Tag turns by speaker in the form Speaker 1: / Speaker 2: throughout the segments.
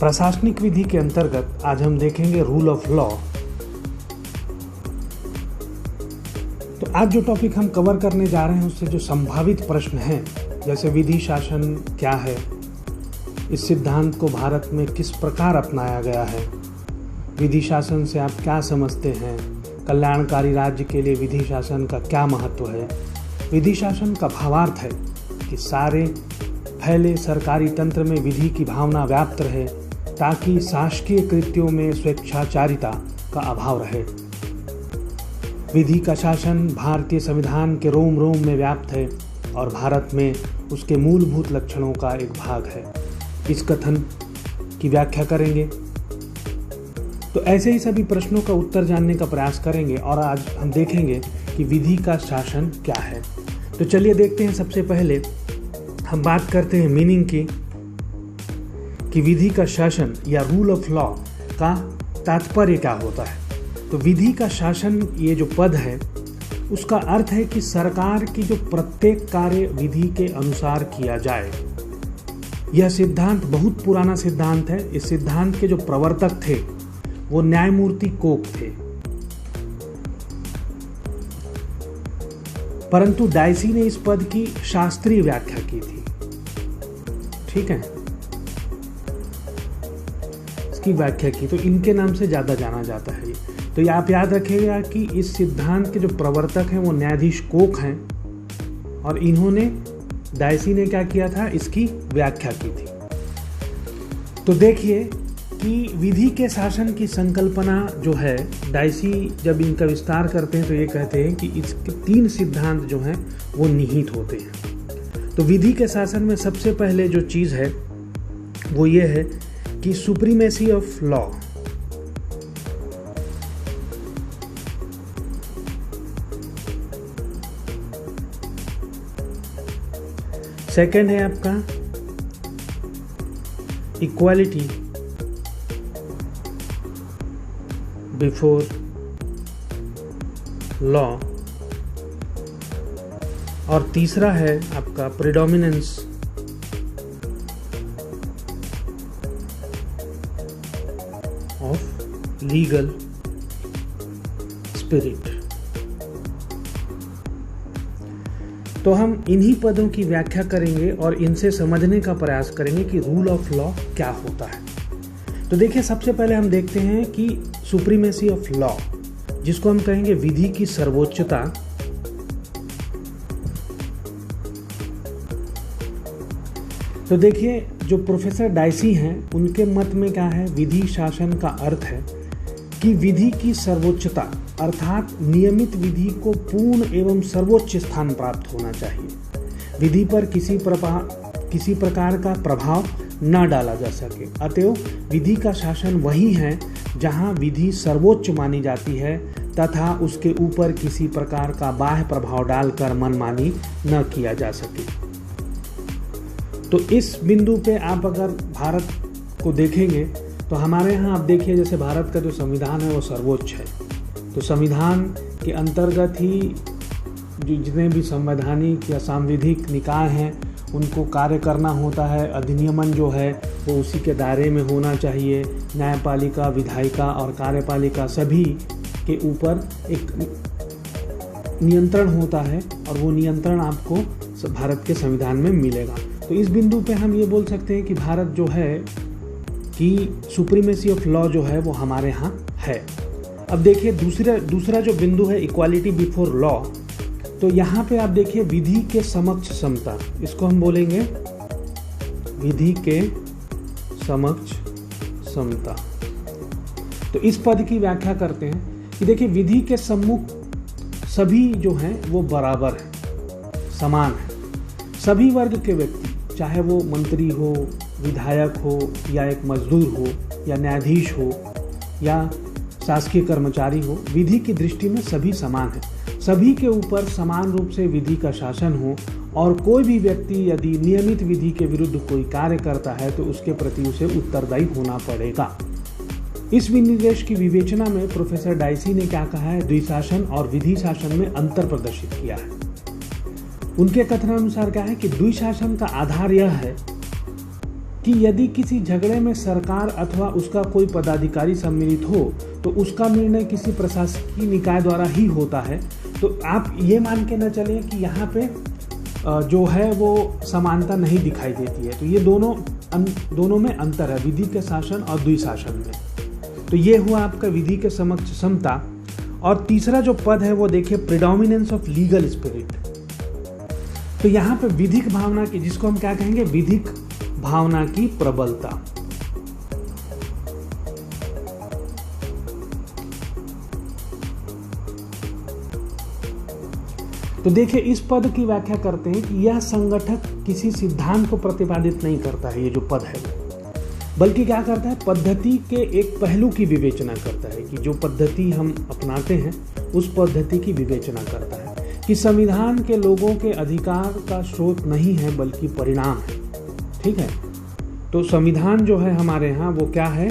Speaker 1: प्रशासनिक विधि के अंतर्गत आज हम देखेंगे रूल ऑफ लॉ। तो आज जो टॉपिक हम कवर करने जा रहे हैं उससे जो संभावित प्रश्न हैं, जैसे विधि शासन क्या है, इस सिद्धांत को भारत में किस प्रकार अपनाया गया है, विधि शासन से आप क्या समझते हैं, कल्याणकारी राज्य के लिए विधि शासन का क्या महत्व है। विधि शासन का भावार्थ है कि सारे फैले सरकारी तंत्र में विधि की भावना व्याप्त रहे ताकि शासकीय कृत्यों में स्वेच्छाचारिता का अभाव रहे। विधि का शासन भारतीय संविधान के रोम रोम में व्याप्त है और भारत में उसके मूलभूत लक्षणों का एक भाग है। इस कथन की व्याख्या करेंगे तो ऐसे ही सभी प्रश्नों का उत्तर जानने का प्रयास करेंगे और आज हम देखेंगे कि विधि का शासन क्या है। तो चलिए देखते हैं। सबसे पहले हम बात करते हैं मीनिंग की कि विधि का शासन या रूल ऑफ लॉ का तात्पर्य क्या होता है। तो विधि का शासन ये जो पद है उसका अर्थ है कि सरकार की जो प्रत्येक कार्य विधि के अनुसार किया जाए। यह सिद्धांत बहुत पुराना सिद्धांत है। इस सिद्धांत के जो प्रवर्तक थे वो न्यायमूर्ति कोक थे, परंतु डायसी ने इस पद की शास्त्रीय व्याख्या की थी। ठीक है, इसकी व्याख्या की, तो इनके नाम से ज्यादा जाना जाता है। तो ये आप याद रखिएगा कि इस सिद्धांत के जो प्रवर्तक हैं वो न्यायाधीश कोक हैं और इन्होंने, डायसी ने क्या किया था, इसकी व्याख्या की थी। तो देखिए कि विधि के शासन की संकल्पना जो है, डायसी जब इनका विस्तार करते हैं तो ये कहते हैं कि इसके 3 सिद्धांत जो हैं वो निहित होते हैं। तो विधि के शासन में सबसे पहले जो चीज़ है वो ये है कि सुप्रीमेसी ऑफ लॉ। सेकंड है आपका इक्वालिटी बिफोर लॉ, और तीसरा है आपका प्रेडोमिनेंस ऑफ लीगल स्पिरिट। तो हम इन्हीं पदों की व्याख्या करेंगे और इनसे समझने का प्रयास करेंगे कि रूल ऑफ लॉ क्या होता है। तो देखिए, सबसे पहले हम देखते हैं कि सुप्रीमेसी ऑफ लॉ, जिसको हम कहेंगे विधि की सर्वोच्चता। तो देखिए, जो प्रोफेसर डायसी हैं उनके मत में क्या है, विधि शासन का अर्थ है कि विधि की सर्वोच्चता, अर्थात नियमित विधि को पूर्ण एवं सर्वोच्च स्थान प्राप्त होना चाहिए। विधि पर किसी प्रकार का प्रभाव न डाला जा सके। अतएव विधि का शासन वही है जहां विधि सर्वोच्च मानी जाती है तथा उसके ऊपर किसी प्रकार का बाह्य प्रभाव डालकर मनमानी न किया जा सके। तो इस बिंदु पे आप अगर भारत को देखेंगे तो हमारे यहाँ आप देखिए, जैसे भारत का जो संविधान है वो सर्वोच्च है। तो संविधान के अंतर्गत ही जो जितने भी संवैधानिक या सांविधिक निकाय हैं उनको कार्य करना होता है। अधिनियमन जो है वो उसी के दायरे में होना चाहिए। न्यायपालिका, विधायिका और कार्यपालिका सभी के ऊपर एक नियंत्रण होता है और वो नियंत्रण आपको भारत के संविधान में मिलेगा। तो इस बिंदु पे हम ये बोल सकते हैं कि भारत जो है कि सुप्रीमेसी ऑफ लॉ जो है वो हमारे यहाँ है। अब देखिए दूसरा जो बिंदु है इक्वालिटी बिफोर लॉ। तो यहाँ पे आप देखिए विधि के समक्ष समता, इसको हम बोलेंगे विधि के समक्ष समता। तो इस पद की व्याख्या करते हैं कि देखिए विधि के सम्मुख सभी जो हैं वो बराबर हैं, समान हैं। सभी वर्ग के व्यक्ति, चाहे वो मंत्री हो, विधायक हो या एक मजदूर हो या न्यायाधीश हो या शासकीय कर्मचारी हो, विधि की दृष्टि में सभी समान हैं। सभी के ऊपर समान रूप से विधि का शासन हो और कोई भी व्यक्ति यदि नियमित विधि के विरुद्ध कोई कार्य करता है तो उसके प्रति उसे उत्तरदायी होना पड़ेगा। इस विनिर्देश की विवेचना में प्रोफेसर डायसी ने क्या कहा है, द्विशासन और विधि शासन में अंतर प्रदर्शित किया है। उनके कथनानुसार क्या है कि द्विशासन का आधार यह है कि यदि किसी झगड़े में सरकार अथवा उसका कोई पदाधिकारी सम्मिलित हो तो उसका निर्णय किसी प्रशासकीय निकाय द्वारा ही होता है। तो आप ये मान के न चलें कि यहाँ पे जो है वो समानता नहीं दिखाई देती है। तो ये दोनों में अंतर है, विधि के शासन और द्विशासन में। तो ये हुआ आपका विधि के समक्ष समता। और तीसरा जो पद है वो देखिए प्रिडोमिनेंस ऑफ लीगल स्पिरिट। तो यहाँ पे विधिक भावना की, जिसको हम क्या कहेंगे, विधिक भावना की प्रबलता। तो देखिए इस पद की व्याख्या करते हैं कि यह संगठक किसी सिद्धांत को प्रतिपादित नहीं करता है, ये जो पद है, बल्कि क्या करता है, पद्धति के एक पहलू की विवेचना करता है कि जो पद्धति हम अपनाते हैं उस पद्धति की विवेचना करता है कि संविधान के लोगों के अधिकार का स्रोत नहीं है बल्कि परिणाम है। ठीक है, तो संविधान जो है हमारे यहाँ वो क्या है,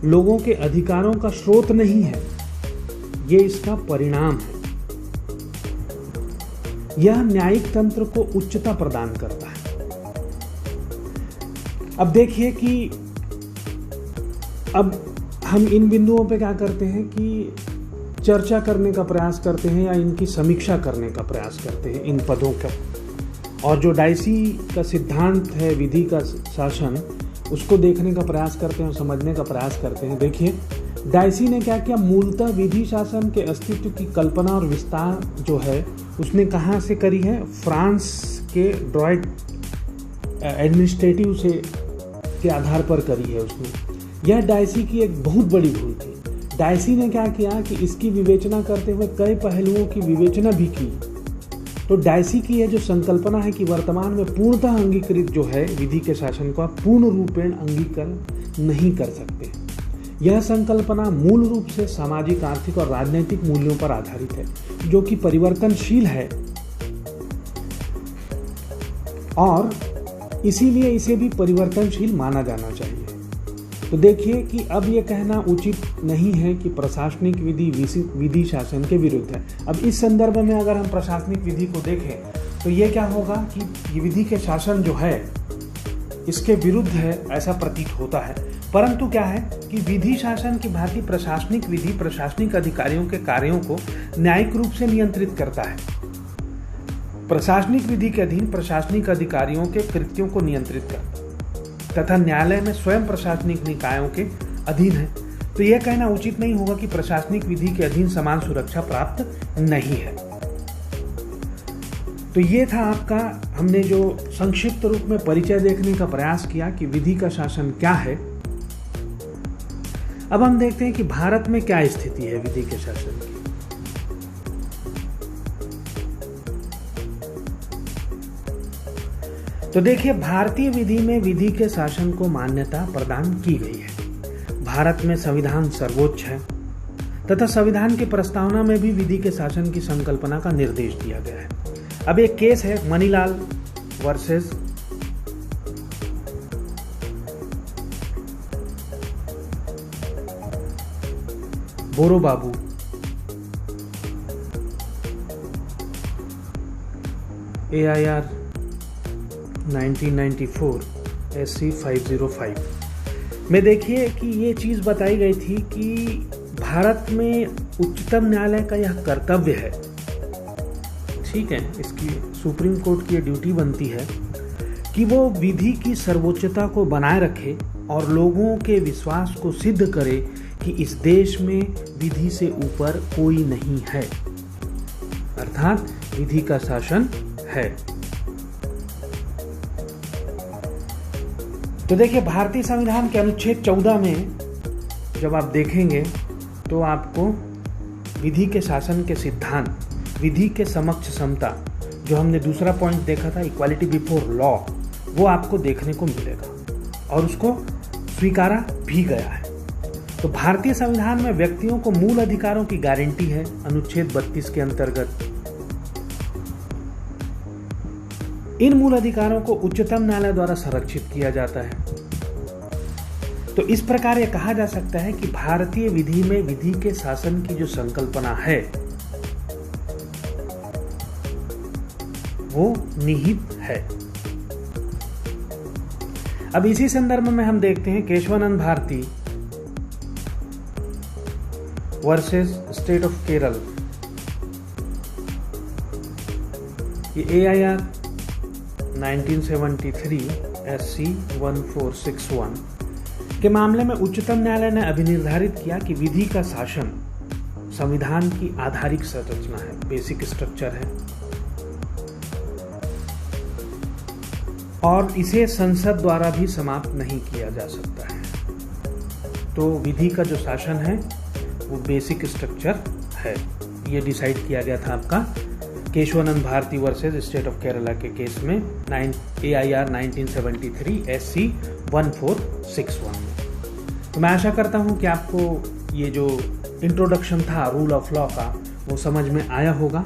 Speaker 1: लोगों के अधिकारों का स्रोत नहीं है, ये इसका परिणाम है। यह न्यायिक तंत्र को उच्चता प्रदान करता है। अब देखिए कि अब हम इन बिंदुओं पे क्या करते हैं कि चर्चा करने का प्रयास करते हैं या इनकी समीक्षा करने का प्रयास करते हैं इन पदों का। और जो डायसी का सिद्धांत है विधि का शासन, उसको देखने का प्रयास करते हैं और समझने का प्रयास करते हैं। देखिए डायसी ने क्या किया, मूलतः विधि शासन के अस्तित्व की कल्पना और विस्तार जो है उसने कहाँ से करी है, फ्रांस के ड्रॉइट एडमिनिस्ट्रेटिव से के आधार पर करी है उसने। यह डायसी की एक बहुत बड़ी भूल थी। डायसी ने क्या किया कि इसकी विवेचना करते हुए कई पहलुओं की विवेचना भी की। तो डायसी की यह जो संकल्पना है कि वर्तमान में पूर्णतः अंगीकृत जो है विधि के शासन को आप पूर्ण रूपेण अंगीकरण नहीं कर सकते। यह संकल्पना मूल रूप से सामाजिक, आर्थिक और राजनीतिक मूल्यों पर आधारित है, जो कि परिवर्तनशील है और इसीलिए इसे भी परिवर्तनशील माना जाना चाहिए। तो देखिए कि अब ये कहना उचित नहीं है कि प्रशासनिक विधि विधि शासन के विरुद्ध है। अब इस संदर्भ में अगर हम प्रशासनिक विधि को देखें तो ये क्या होगा कि ये विधि के शासन जो है इसके विरुद्ध है, ऐसा प्रतीत होता है। परंतु क्या है कि विधि शासन की भांति प्रशासनिक विधि प्रशासनिक अधिकारियों के कार्यों को न्यायिक रूप से नियंत्रित करता है। प्रशासनिक विधि के अधीन प्रशासनिक अधिकारियों के कृत्यों को नियंत्रित करता है तथा न्यायालय में स्वयं प्रशासनिक निकायों के अधीन है। तो यह कहना उचित नहीं होगा कि प्रशासनिक विधि के अधीन समान सुरक्षा प्राप्त नहीं है। तो ये था आपका, हमने जो संक्षिप्त रूप में परिचय देखने का प्रयास किया कि विधि का शासन क्या है। अब हम देखते हैं कि भारत में क्या स्थिति है विधि के शासन की। तो देखिए भारतीय विधि में विधि के शासन को मान्यता प्रदान की गई है। भारत में संविधान सर्वोच्च है तथा संविधान की प्रस्तावना में भी विधि के शासन की संकल्पना का निर्देश दिया गया है। अब एक केस है मनीलाल वर्सेस बोरो बाबू। AIR 1994 SC 505 में देखिए कि ये चीज़ बताई गई थी कि भारत में उच्चतम न्यायालय का यह कर्तव्य है, ठीक है, इसकी सुप्रीम कोर्ट की ड्यूटी बनती है कि वो विधि की सर्वोच्चता को बनाए रखे और लोगों के विश्वास को सिद्ध करे कि इस देश में विधि से ऊपर कोई नहीं है, अर्थात विधि का शासन है। तो देखिए भारतीय संविधान के अनुच्छेद 14 में जब आप देखेंगे तो आपको विधि के शासन के सिद्धांत, विधि के समक्ष समता, जो हमने दूसरा पॉइंट देखा था इक्वालिटी बिफोर लॉ, वो आपको देखने को मिलेगा और उसको स्वीकारा भी गया है। तो भारतीय संविधान में व्यक्तियों को मूल अधिकारों की गारंटी है अनुच्छेद 32 के अंतर्गत। इन मूल अधिकारों को उच्चतम न्यायालय द्वारा संरक्षित किया जाता है। तो इस प्रकार यह कहा जा सकता है कि भारतीय विधि में विधि के शासन की जो संकल्पना है वो निहित है। अब इसी संदर्भ में हम देखते हैं Keshavananda Bharati versus state of Kerala. ये AIR 1973 SC 1461 के मामले में उच्चतम न्यायालय ने अभिनिर्धारित किया कि विधि का शासन संविधान की आधारिक संरचना है, बेसिक स्ट्रक्चर है, और इसे संसद द्वारा भी समाप्त नहीं किया जा सकता है। तो विधि का जो शासन है वो बेसिक स्ट्रक्चर है। ये डिसाइड किया गया था आपका Keshavananda Bharati versus state of Kerala के केस में AIR 1973 SC 1461 में। तो मैं आशा करता हूँ कि आपको ये जो इंट्रोडक्शन था रूल ऑफ लॉ का वो समझ में आया होगा।